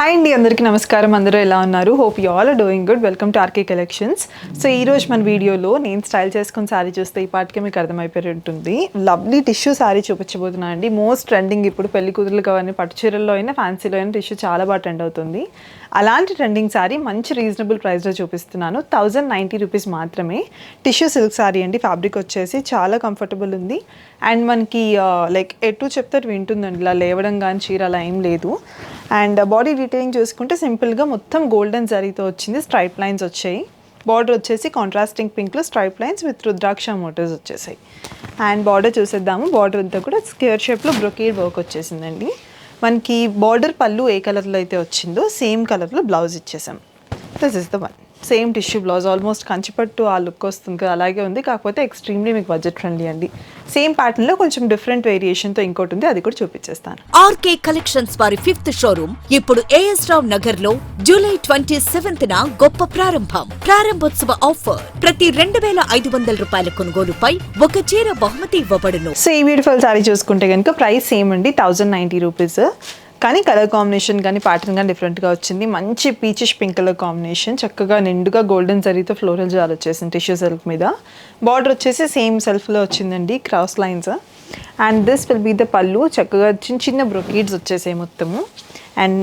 Hi అండి, అందరికీ నమస్కారం. అందరూ ఎలా ఉన్నారు? Hope you all are doing good. Welcome to RK collections. So ఈరోజు మన వీడియోలో నేను స్టైల్ చేసుకుని శారీ చూస్తే ఈ పాటికే మీకు అర్థమైపోయి ఉంటుంది. లవ్లీ టిష్యూ శారీ చూపించబోతున్నాను అండి. మోస్ట్ ట్రెండింగ్ ఇప్పుడు పెళ్లి కూతురులు కానీ పట్టు చీరల్లో అయినా ఫ్యాన్సీలో అయినా టిష్యూ చాలా బాగా ట్రెండ్ అవుతుంది. అలాంటి ట్రెండింగ్ శారీ మంచి రీజనబుల్ ప్రైస్లో చూపిస్తున్నాను. 1090 రూపీస్ మాత్రమే. టిష్యూ సిల్క్ శారీ అండి. ఫ్యాబ్రిక్ వచ్చేసి చాలా కంఫర్టబుల్ ఉంది అండ్ మనకి లైక్ ఎటు చెప్తే వింటుందండి. ఇలా లేవడం కానీ చీర అలా ఏం లేదు. అండ్ బాడీ డీటెయిలింగ్ చూసుకుంటే సింపుల్గా మొత్తం గోల్డెన్ జరీతో వచ్చింది. స్ట్రైప్ లైన్స్ వచ్చాయి. బార్డర్ వచ్చేసి కాంట్రాస్టింగ్ పింక్లో stripe lines with Rudraksha motifs వచ్చేసాయి. అండ్ బార్డర్ చూసేద్దాము. బార్డర్ అంతా కూడా స్క్వేర్ షేప్లో బ్రొకేడ్ వర్క్ వచ్చేసిందండి. మనకి బార్డర్ పళ్ళు ఏ కలర్లో అయితే వచ్చిందో సేమ్ కలర్లో బ్లౌజ్ ఇచ్చేసాం. This is the one. Same tissue blouse, almost కంచిపట్టు ఆ లుక్ వస్తుంది కదా, అలాగే ఉంది. కాకపోతే ఎక్స్ట్రీమ్లీ మీకు బడ్జెట్ ఫ్రెండ్లీ అండి. సేమ్ ప్యాటర్న్లో కొంచెం డిఫరెంట్ వేరియేషన్తో ఇంకోటి ఉంది, అది కూడా చూపించేస్తాను. ఆర్కే కలెక్షన్స్ వారి 5th షోరూమ్ ఇప్పుడు ఏఎస్ రావ్ నగర్ లో జూలై 27న గొప్ప ప్రారంభం. ప్రారంభోత్సవ ఆఫర్ ప్రతి 2500 రూపాయల కొనుగోలుపై ఒక చీర బహుమతి ఇవ్వబడును. సో ఈ బ్యూటిఫుల్ సారీ చూసుకుంటే కనుక ప్రైస్ సేమ్ అండి, 1090 రూపీస్. కానీ కలర్ కాంబినేషన్ కానీ ప్యాటర్న్ కానీ డిఫరెంట్గా వచ్చింది. మంచి పీచిష్ పింక్ కలర్ కాంబినేషన్, చక్కగా నిండుగా గోల్డెన్ జరీతో ఫ్లోరల్ జాల్ వచ్చేసింది టిష్యూ సెల్ఫ్ మీద. బార్డర్ వచ్చేసి సేమ్ సెల్ఫ్లో వచ్చిందండి, cross lines. And this will be the పళ్ళు. చక్కగా చిన్న చిన్న బ్రొకీడ్స్ వచ్చేసాయి మొత్తము. అండ్